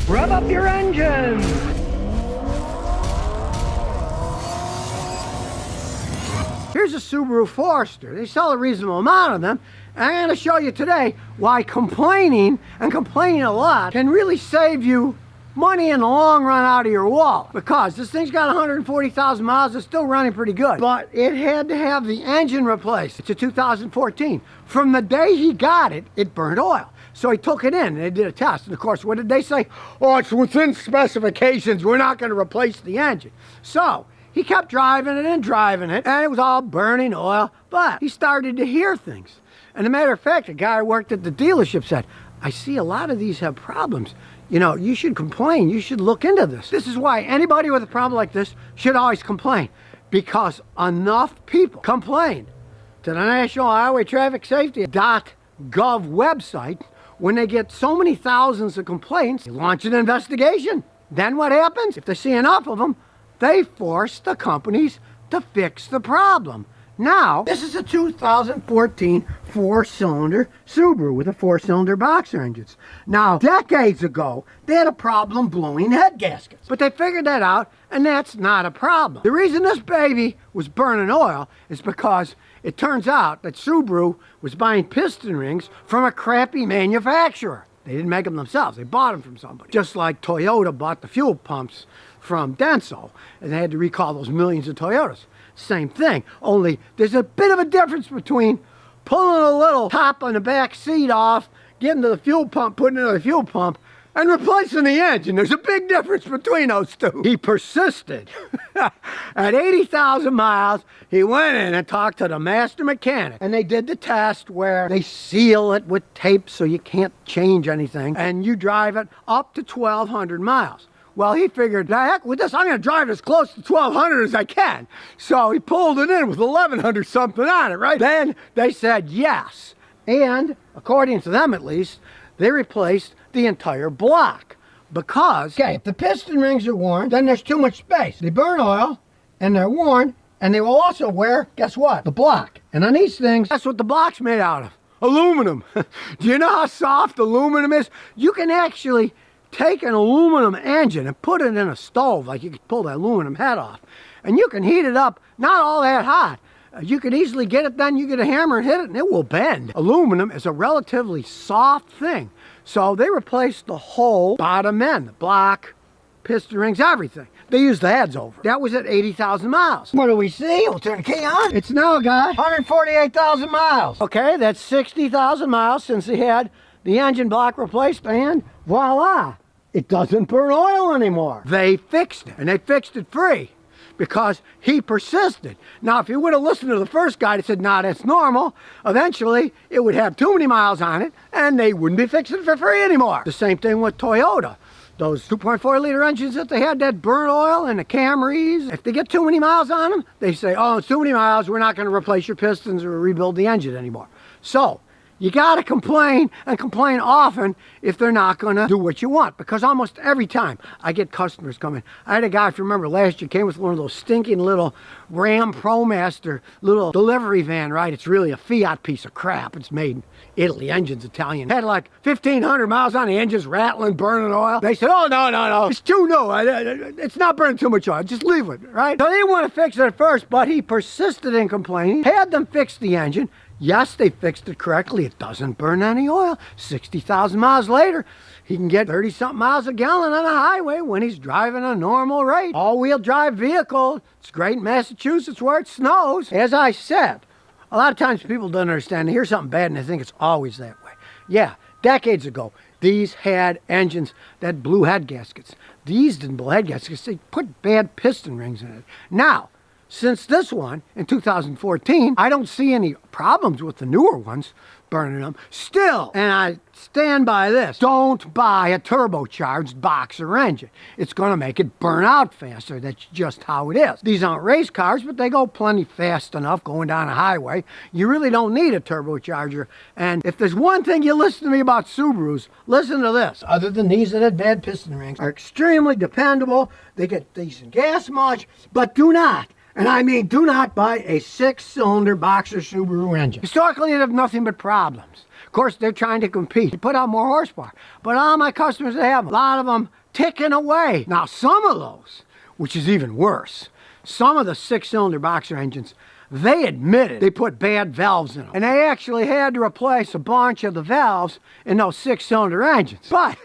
Rev up your engines! Here's a Subaru Forester. They sell a reasonable amount of them. And I'm going to show you today why complaining, and complaining a lot, can really save you money in the long run out of your wallet. Because this thing's got 140,000 miles, it's still running pretty good. But it had to have the engine replaced. It's a 2014. From the day he got it, it burned oil. So he took it in and they did a test. And of course, what did they say? Oh, it's within specifications. We're not going to replace the engine. So he kept driving it and driving it, and it was all burning oil. But he started to hear things. And as a matter of fact, a guy who worked at the dealership said, I see a lot of these have problems. You know, you should complain. You should look into this. This is why anybody with a problem like this should always complain. Because enough people complain to the National Highway Traffic Safety.gov website. When they get so many thousands of complaints, they launch an investigation. Then what happens? If they see enough of them, they force the companies to fix the problem. Now, this is a 2014 four-cylinder Subaru with a four-cylinder boxer engines. Now, decades ago, they had a problem blowing head gaskets. But they figured that out, and that's not a problem. The reason this baby was burning oil is because it turns out that Subaru was buying piston rings from a crappy manufacturer. They didn't make them themselves. They bought them from somebody. Just like Toyota bought the fuel pumps from Denso, and they had to recall those millions of Toyotas. Same thing, only there's a bit of a difference between pulling a little top on the back seat off, getting to the fuel pump, putting it in the fuel pump, and replacing the engine. There's a big difference between those two. He persisted. At 80,000 miles, he went in and talked to the master mechanic. And they did the test where they seal it with tape so you can't change anything. And you drive it up to 1,200 miles. Well, he figured, the heck with this, I'm going to drive as close to 1,200 as I can. So he pulled it in with 1,100 something on it, right? Then they said yes. And, according to them at least, they replaced the entire block. Because, okay, if the piston rings are worn, then there's too much space. They burn oil, and they're worn, and they will also wear, guess what? The block. And on these things, that's what the block's made out of. Aluminum. Do you know how soft aluminum is? You can actually take an aluminum engine and put it in a stove, like you could pull the aluminum head off, and you can heat it up, not all that hot. You could easily get it done. You get a hammer and hit it and it will bend. Aluminum is a relatively soft thing. So they replaced the whole bottom end, the block, piston rings, everything. They used the heads over. That was at 80,000 miles. What do we see? We'll turn the key on. It's now got 148,000 miles. Okay, that's 60,000 miles since they had the engine block replaced, and voila. It doesn't burn oil anymore. They fixed it, and they fixed it free because he persisted. Now, if you would have listened to the first guy that said, nah, that's normal, eventually it would have too many miles on it, and they wouldn't be fixing it for free anymore. The same thing with Toyota. Those 2.4 liter engines that they had that burn oil, and the Camrys, if they get too many miles on them, they say, oh, it's too many miles, we're not going to replace your pistons or rebuild the engine anymore. So, you got to complain, and complain often if they're not going to do what you want. Because almost every time I get customers coming. I had a guy, if you remember last year, came with one of those stinking little Ram ProMaster little delivery van, right? It's really a Fiat piece of crap. It's made in Italy, engine's Italian. Had like 1,500 miles on the engines, rattling, burning oil. They said, oh, no, it's too new. It's not burning too much oil. Just leave it, right? So they didn't want to fix it at first, but he persisted in complaining, had them fix the engine. Yes, they fixed it correctly. It doesn't burn any oil. 60,000 miles later, he can get 30-something miles a gallon on a highway when he's driving a normal rate. All-wheel drive vehicle. It's great in Massachusetts where it snows. As I said, a lot of times people don't understand. They hear something bad and they think it's always that way. Yeah, decades ago, these had engines that blew head gaskets. These didn't blow head gaskets. They put bad piston rings in it. Now, since this one, in 2014, I don't see any problems with the newer ones burning them. Still, and I stand by this, don't buy a turbocharged boxer engine. It's going to make it burn out faster. That's just how it is. These aren't race cars, but they go plenty fast enough going down a highway. You really don't need a turbocharger. And if there's one thing you listen to me about Subarus, listen to this. Other than these that had bad piston rings, are extremely dependable. They get decent gas mileage, but do not. And I mean, do not buy a 6-cylinder boxer Subaru engine. Historically, they have nothing but problems. course, they're trying to compete to put out more horsepower. But all my customers, they have a lot of them ticking away. Now, some of those, which is even worse, some of the 6-cylinder boxer engines, they admitted they put bad valves in them. And they actually had to replace a bunch of the valves in those 6-cylinder engines. But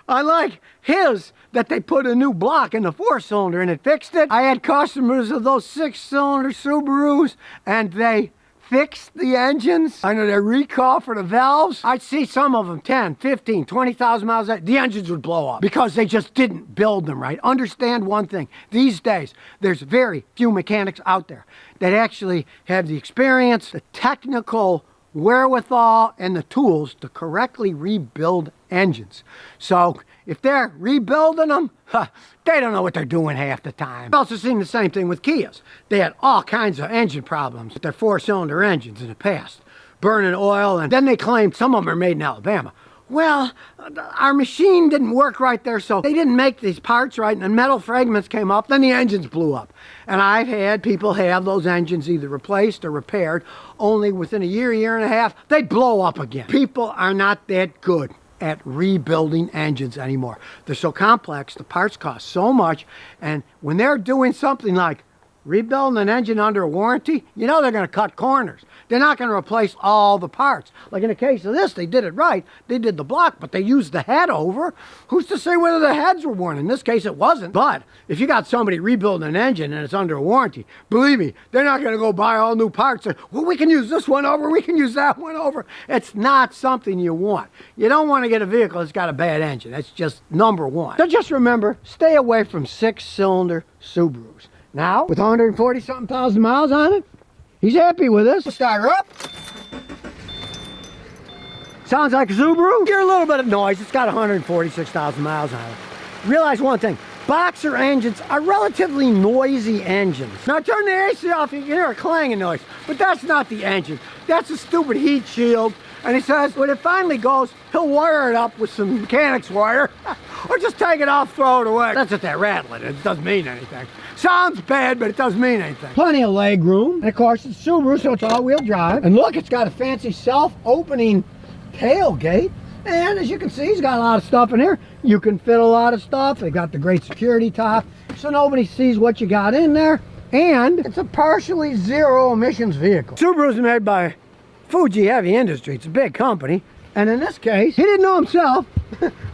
unlike his, that they put a new block in the 4-cylinder and it fixed it, I had customers of those 6-cylinder Subarus and they fixed the engines under their recall for the valves. I'd see some of them 10, 15, 20,000 miles, the engines would blow up because they just didn't build them right. Understand one thing, these days, there's very few mechanics out there that actually have the experience, the technical wherewithal, and the tools to correctly rebuild engines. So if they're rebuilding them, they don't know what they're doing half the time. I've also seen the same thing with Kias. They had all kinds of engine problems with their 4-cylinder engines in the past, burning oil, and then they claimed some of them are made in Alabama. Well, our machine didn't work right there, so they didn't make these parts right, and the metal fragments came up, then the engines blew up. And I've had people have those engines either replaced or repaired, only within a year, year and a half, they blow up again. People are not that good at rebuilding engines anymore. They're so complex, the parts cost so much, and when they're doing something like rebuilding an engine under a warranty, you know they're going to cut corners. They're not going to replace all the parts. Like in the case of this, they did it right. They did the block, but they used the head over. Who's to say whether the heads were worn? In this case, it wasn't. But if you got somebody rebuilding an engine and it's under a warranty, believe me, they're not going to go buy all new parts. And, well, we can use this one over, we can use that one over. It's not something you want. You don't want to get a vehicle that's got a bad engine. That's just number one. So just remember, stay away from 6-cylinder Subarus. Now, with 140-something thousand miles on it, he's happy with this. We'll start her up. Sounds like a Subaru. Hear a little bit of noise. It's got 146,000 miles on it. Realize one thing. Boxer engines are relatively noisy engines. Now turn the AC off, you can hear a clanging noise. But that's not the engine. That's a stupid heat shield. And he says when it finally goes, he'll wire it up with some mechanics wire. Or just take it off, throw it away. That's what they're rattling. It doesn't mean anything. Sounds bad, but it doesn't mean anything. Plenty of leg room. And of course, it's Subaru, so it's all-wheel drive. And look, it's got a fancy self-opening tailgate. And as you can see, he's got a lot of stuff in here. You can fit a lot of stuff. They got the great security top, so nobody sees what you got in there. And it's a partially zero emissions vehicle. Subaru's made by Fuji Heavy Industry. It's a big company. And in this case, he didn't know himself,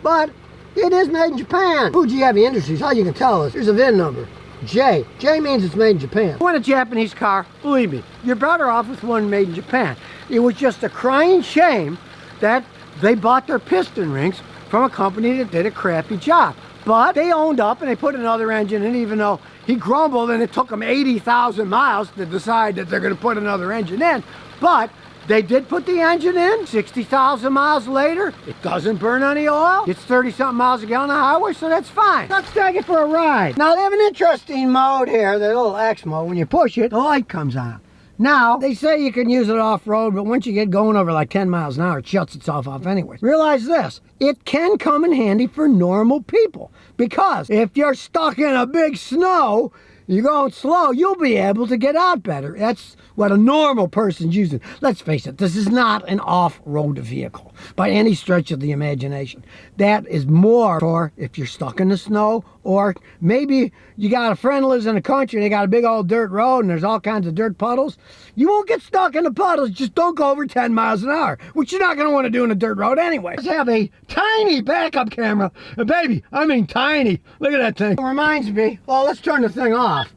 but it is made in Japan. Fuji Heavy Industries, how you can tell us. Here's a VIN number. J. J means it's made in Japan. If you want a Japanese car, believe me, you're better off with one made in Japan. It was just a crying shame that they bought their piston rings from a company that did a crappy job. But they owned up and they put another engine in, even though he grumbled and it took them 80,000 miles to decide that they're going to put another engine in. But they did put the engine in. 60,000 miles later, it doesn't burn any oil. It's 30-something miles a gallon on the highway, so that's fine. Let's take it for a ride. Now, they have an interesting mode here, the little X mode. When you push it, the light comes on. Now, they say you can use it off-road, but once you get going over like 10 miles an hour, it shuts itself off anyway. Realize this, it can come in handy for normal people, because if you're stuck in a big snow, you're going slow, you'll be able to get out better. That's what a normal person's using. Let's face it, this is not an off-road vehicle by any stretch of the imagination. That is more for if you're stuck in the snow, or maybe you got a friend who lives in the country and they got a big old dirt road and there's all kinds of dirt puddles. You won't get stuck in the puddles, just don't go over 10 miles an hour, which you're not going to want to do in a dirt road anyway. Let's have a tiny backup camera. And baby, I mean tiny. Look at that thing. It reminds me, well, let's turn the thing off.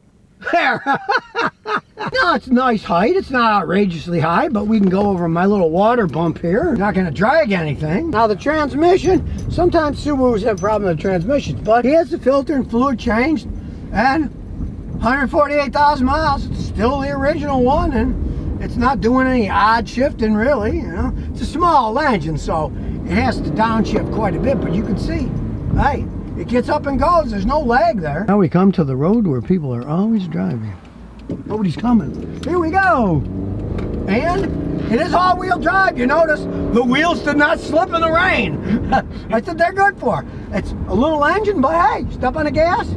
There. No, it's nice height. It's not outrageously high, but we can go over my little water bump here. Not going to drag anything. Now the transmission, sometimes Subarus have problems with transmissions, but he has the filter and fluid changed, and 148,000 miles. It's still the original one, and it's not doing any odd shifting really. You know, it's a small engine, so it has to downshift quite a bit, but you can see, hey, it gets up and goes. There's no lag there. Now we come to the road where people are always driving. Nobody's coming. Here we go. And it is all-wheel drive. You notice the wheels did not slip in the rain. That's what they're good for. It's a little engine, but hey, step on the gas,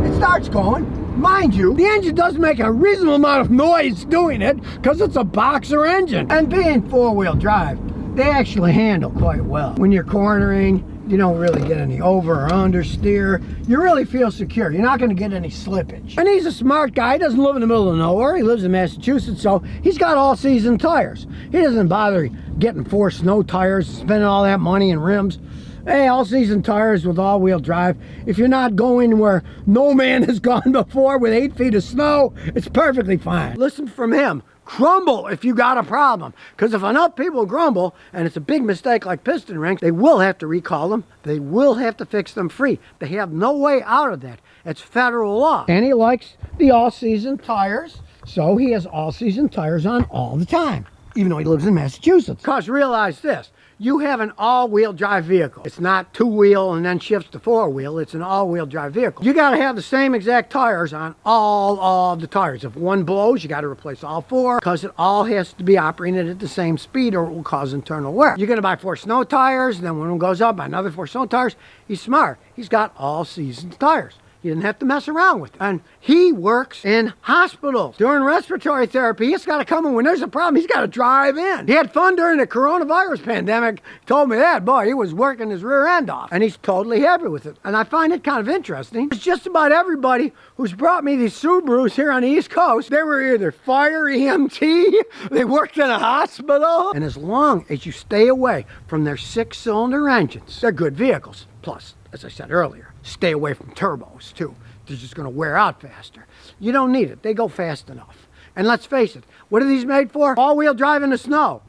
it starts going. Mind you, the engine does make a reasonable amount of noise doing it because it's a boxer engine. And being four-wheel drive, they actually handle quite well. When you're cornering, you don't really get any over or under steer. You really feel secure. You're not going to get any slippage. And he's a smart guy. He doesn't live in the middle of nowhere. He lives in Massachusetts, so he's got all-season tires. He doesn't bother getting 4 snow tires, spending all that money in rims. Hey, all-season tires with all-wheel drive. If you're not going where no man has gone before with 8 feet of snow, it's perfectly fine. Listen from him. Grumble if you got a problem. Because if enough people grumble, and it's a big mistake like piston rings, they will have to recall them. They will have to fix them free. They have no way out of that. It's federal law. And he likes the all-season tires, so he has all-season tires on all the time, even though he lives in Massachusetts. Because realize this. You have an all-wheel drive vehicle. It's not 2-wheel and then shifts to 4-wheel. It's an all-wheel drive vehicle. You got to have the same exact tires on all of the tires. If one blows, you got to replace all 4 because it all has to be operated at the same speed or it will cause internal wear. You're going to buy 4 snow tires, and then when one goes up, buy another 4 snow tires. He's smart. He's got all-season tires. He didn't have to mess around with it. And he works in hospitals. During respiratory therapy, he's got to come in when there's a problem. He's got to drive in. He had fun during the coronavirus pandemic. He told me that. Boy, he was working his rear end off. And he's totally happy with it. And I find it kind of interesting. It's just about everybody who's brought me these Subarus here on the East Coast. They were either fire EMT, they worked in a hospital. And as long as you stay away from their 6-cylinder engines, they're good vehicles. Plus, as I said earlier, stay away from turbos too. They're just going to wear out faster. You don't need it. They go fast enough. And let's face it, what are these made for? All-wheel drive in the snow.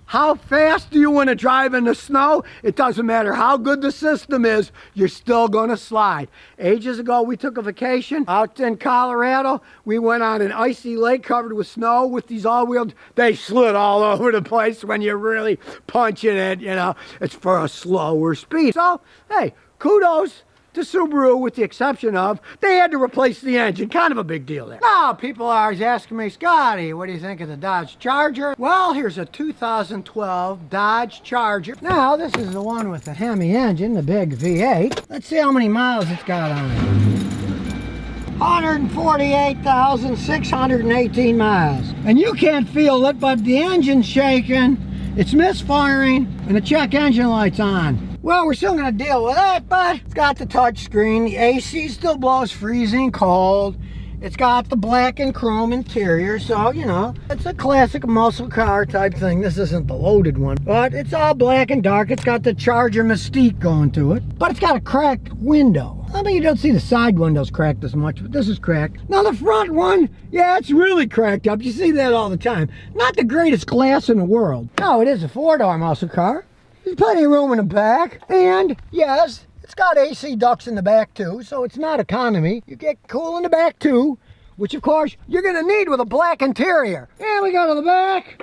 How fast do you want to drive in the snow? It doesn't matter how good the system is, you're still going to slide. Ages ago, we took a vacation out in Colorado. We went on an icy lake covered with snow with these all-wheel. They slid all over the place when you're really punching it, you know. It's for a slower speed. So, hey, kudos to Subaru, with the exception of they had to replace the engine. Kind of a big deal there. Now, people are always asking me, Scotty, what do you think of the Dodge Charger? Well, here's a 2012 Dodge Charger. Now, this is the one with the Hemi engine, the big V8. Let's see how many miles it's got on it. 148,618 miles. And you can't feel it, but the engine's shaking, it's misfiring, and the check engine light's on. Well, we're still going to deal with it, but it's got the touch screen. The AC still blows freezing cold. It's got the black and chrome interior, so, you know, it's a classic muscle car type thing. This isn't the loaded one, but it's all black and dark. It's got the Charger mystique going to it, but it's got a cracked window. I mean, you don't see the side windows cracked as much, but this is cracked. Now, the front one, yeah, it's really cracked up. You see that all the time. Not the greatest glass in the world. No, it is a 4-door muscle car. There's plenty of room in the back, and yes, it's got AC ducts in the back too, so it's not economy. You get cool in the back too, which of course you're gonna need with a black interior. And we go to the back,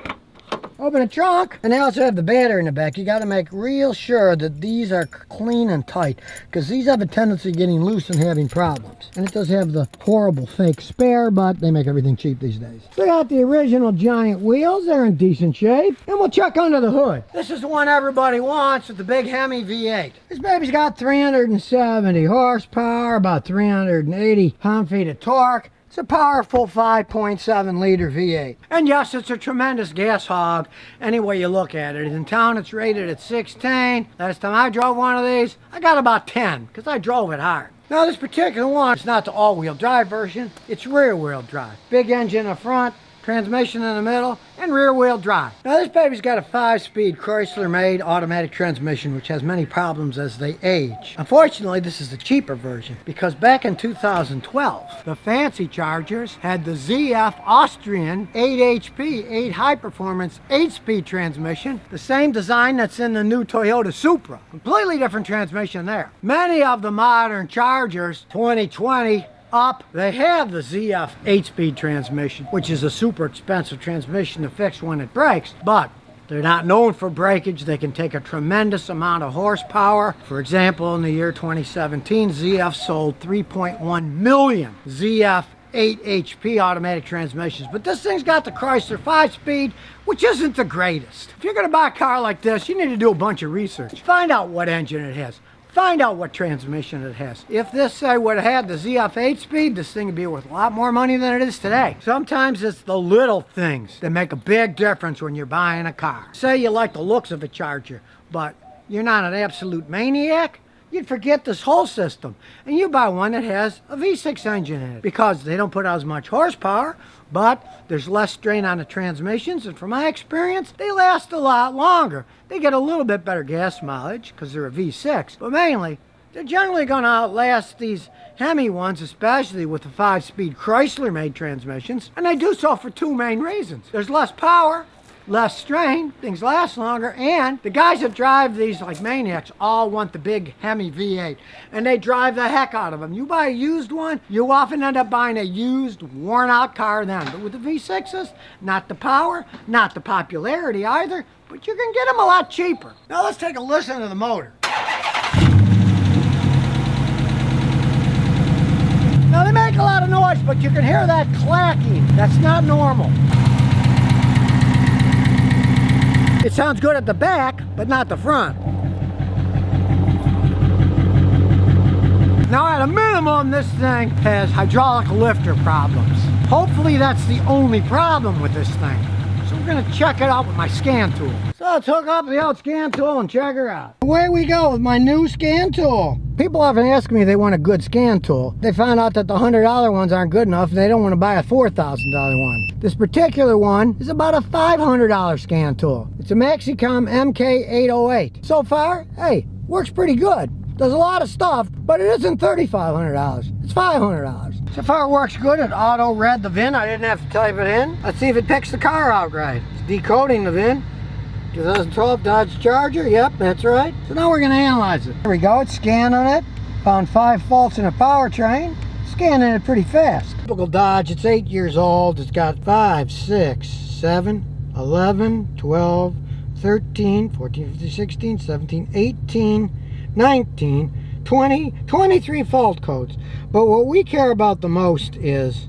open the trunk, and they also have the battery in the back. You gotta make real sure that these are clean and tight, because these have a tendency of getting loose and having problems. And it does have the horrible fake spare, but they make everything cheap these days. So we got the original giant wheels. They're in decent shape. And we'll check under the hood. This is the one everybody wants with the big Hemi V8. This baby's got 370 horsepower, about 380 pound-feet of torque. It's a powerful 5.7 liter V8. And yes, it's a tremendous gas hog any way you look at it. In town, it's rated at 16. Last time I drove one of these, I got about 10 because I drove it hard. Now, this particular one, it's not the all-wheel drive version. It's rear-wheel drive. Big engine up front, transmission in the middle, and rear-wheel drive. Now, this baby's got a 5-speed Chrysler-made automatic transmission, which has many problems as they age. Unfortunately, this is the cheaper version, because back in 2012, the fancy Chargers had the ZF Austrian 8 HP, 8 high-performance, 8-speed transmission, the same design that's in the new Toyota Supra. Completely different transmission there. Many of the modern Chargers, 2020, up, they have the ZF 8-speed transmission, which is a super expensive transmission to fix when it breaks, but they're not known for breakage. They can take a tremendous amount of horsepower. For example, in the year 2017, ZF sold 3.1 million ZF 8 HP automatic transmissions. But this thing's got the Chrysler 5-speed, which isn't the greatest. If you're going to buy a car like this, you need to do a bunch of research. Find out what engine it has. Find out what transmission it has. If this would have had the ZF 8-speed, this thing would be worth a lot more money than it is today. Sometimes it's the little things that make a big difference when you're buying a car. Say you like the looks of a Charger, but you're not an absolute maniac, you'd forget this whole system and you buy one that has a V6 engine in it, because they don't put out as much horsepower, but there's less strain on the transmissions, and from my experience, they last a lot longer. They get a little bit better gas mileage because they're a V6, but mainly they're generally going to outlast these Hemi ones, especially with the 5-speed Chrysler-made transmissions, and they do so for two main reasons. There's less power, less strain, things last longer, and the guys that drive these like maniacs all want the big Hemi V8, and they drive the heck out of them. You buy a used one, you often end up buying a used, worn-out car then. But with the V6s, not the power, not the popularity either, but you can get them a lot cheaper. Now let's take a listen to the motor. Now they make a lot of noise, but you can hear that clacking. That's not normal. It sounds good at the back, but not the front. Now at a minimum, this thing has hydraulic lifter problems. Hopefully that's the only problem with this thing. So we're gonna check it out with my scan tool. So let's hook up the old scan tool and check her out. Away we go with my new scan tool. People often ask me if they want a good scan tool. They find out that the $100 ones aren't good enough and they don't want to buy a $4,000 one. This particular one is about a $500 scan tool. It's a Maxicom MK808. So far, hey, works pretty good. Does a lot of stuff, but it isn't $3,500. It's $500. So far it works good. It auto read the VIN. I didn't have to type it in. Let's see if it picks the car out right. It's decoding the VIN. 2012 Dodge Charger, yep, that's right. So now we're going to analyze it. Here we go, it's scanning it. Found 5 faults in the powertrain. Scanning it pretty fast. Typical Dodge, it's 8 years old. It's got 5, 6, 7, 11, 12, 13, 14, 15, 16, 17, 18, 19, 20, 23 fault codes. But what we care about the most is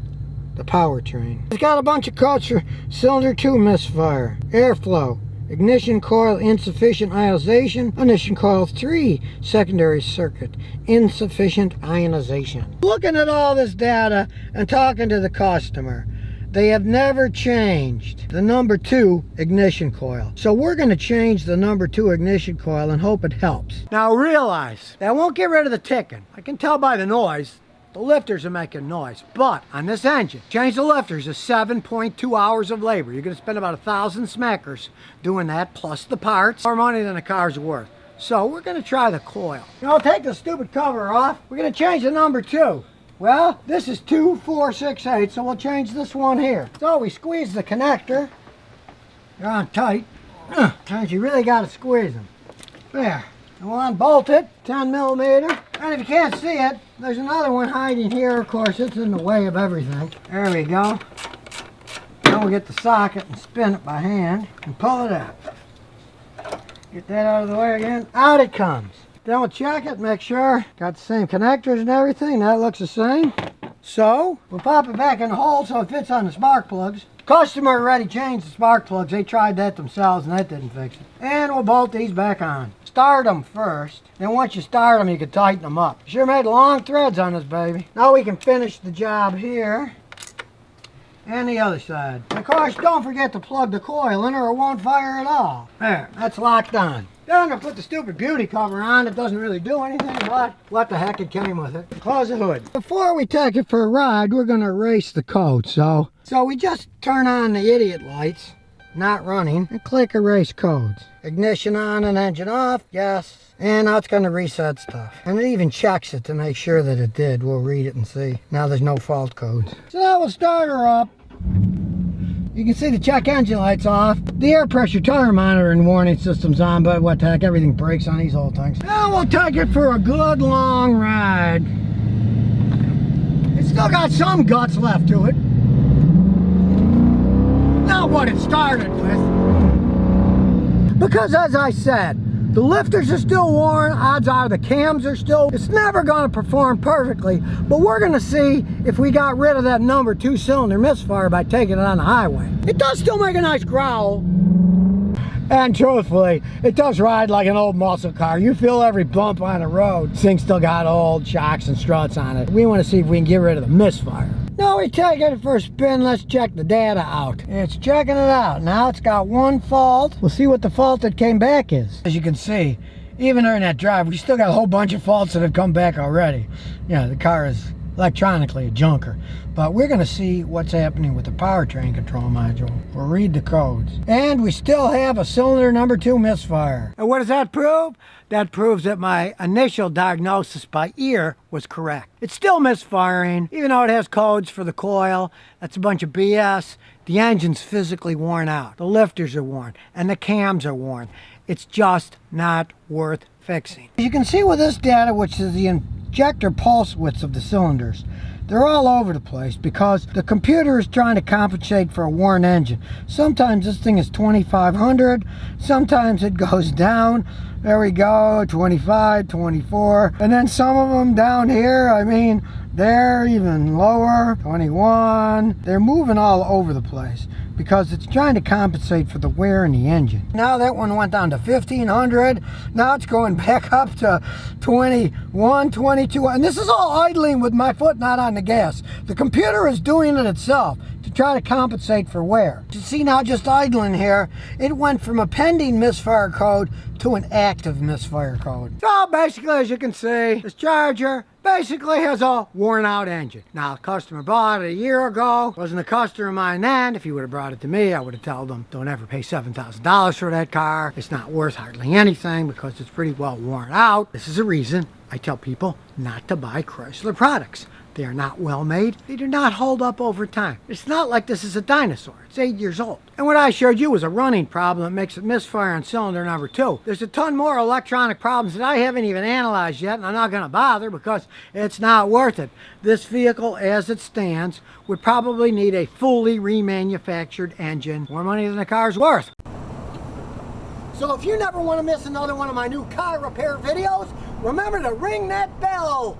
the powertrain. It's got a bunch of codes for cylinder 2 misfire, airflow, ignition coil insufficient ionization, ignition coil 3 secondary circuit insufficient ionization. Looking at all this data and talking to the customer, they have never changed the number 2 ignition coil. So we're going to change the number 2 ignition coil and hope it helps. Now realize that won't get rid of the ticking. I can tell by the noise. The lifters are making noise, but on this engine, change the lifters is 7.2 hours of labor. You're going to spend about 1,000 smackers doing that, plus the parts. More money than the car's worth. So we're going to try the coil. I'll take the stupid cover off. We're going to change the number 2. Well, this is 2468, so we'll change this one here. So we squeeze the connector. They're on tight. Times you really got to squeeze them. There. And we'll unbolt it, 10 millimeter. And if you can't see it, there's another one hiding here. Of course, it's in the way of everything. There we go. Now we'll get the socket and spin it by hand and pull it out. Get that out of the way again. Out it comes. Then we'll check it, make sure. Got the same connectors and everything. That looks the same. So, we'll pop it back in the hole so it fits on the spark plugs. Customer already changed the spark plugs. They tried that themselves and that didn't fix it. And we'll bolt these back on. Start them first. Then once you start them, you can tighten them up. Sure made long threads on this baby. Now we can finish the job here. And the other side. And of course, don't forget to plug the coil in or it won't fire at all. There, that's locked on. Then I'm going to put the stupid beauty cover on. It doesn't really do anything, but what the heck, it came with it. Close the hood. Before we take it for a ride, we're going to erase the code. So we just turn on the idiot lights, not running, and click erase codes. Ignition on and engine off, yes. And now it's going to reset stuff. And it even checks it to make sure that it did. We'll read it and see. Now there's no fault codes. So now we'll start her up. You can see the check engine light's off. The air pressure tire monitoring warning system's on, but what the heck, everything breaks on these old things. Now we'll take it for a good long ride. It's still got some guts left to it. Not what it started with. Because as I said, the lifters are still worn, odds are the cams are still, it's never going to perform perfectly, but we're going to see if we got rid of that number 2 cylinder misfire by taking it on the highway. It does still make a nice growl. And truthfully, it does ride like an old muscle car. You feel every bump on the road. This thing still got old shocks and struts on it. We want to see if we can get rid of the misfire. Now we take it for a spin. Let's check the data out. It's checking it out. Now it's got one fault. We'll see what the fault that came back is. As you can see, even during that drive, we still got a whole bunch of faults that have come back already. Yeah, the car is electronically a junker. But we're going to see what's happening with the powertrain control module. We'll read the codes. And we still have a cylinder number 2 misfire. And what does that prove? That proves that my initial diagnosis by ear was correct. It's still misfiring, even though it has codes for the coil. That's a bunch of BS. The engine's physically worn out. The lifters are worn, and the cams are worn. It's just not worth fixing. You can see with this data, which is the injector pulse widths of the cylinders, they're all over the place because the computer is trying to compensate for a worn engine. Sometimes this thing is 2500, sometimes it goes down. There we go, 25, 24, and then some of them down here, I mean, they're even lower, 21. They're moving all over the place because it's trying to compensate for the wear in the engine. Now that one went down to 1500. Now it's going back up to 21, 22. And this is all idling with my foot not on the gas. The computer is doing it itself to try to compensate for wear. You see now just idling here, it went from a pending misfire code to an active misfire code. So basically, as you can see, this Charger basically has a worn out engine. Now, the customer bought it a year ago. Wasn't a customer of mine then. If he would have brought it to me, I would have told him, don't ever pay $7,000 for that car. It's not worth hardly anything because it's pretty well worn out. This is a reason I tell people not to buy Chrysler products. They are not well made. They do not hold up over time. It's not like this is a dinosaur. It's 8 years old. And what I showed you was a running problem that makes it misfire on cylinder number 2. There's a ton more electronic problems that I haven't even analyzed yet, and I'm not going to bother because it's not worth it. This vehicle, as it stands, would probably need a fully remanufactured engine. More money than the car's worth. So if you never want to miss another one of my new car repair videos, remember to ring that bell.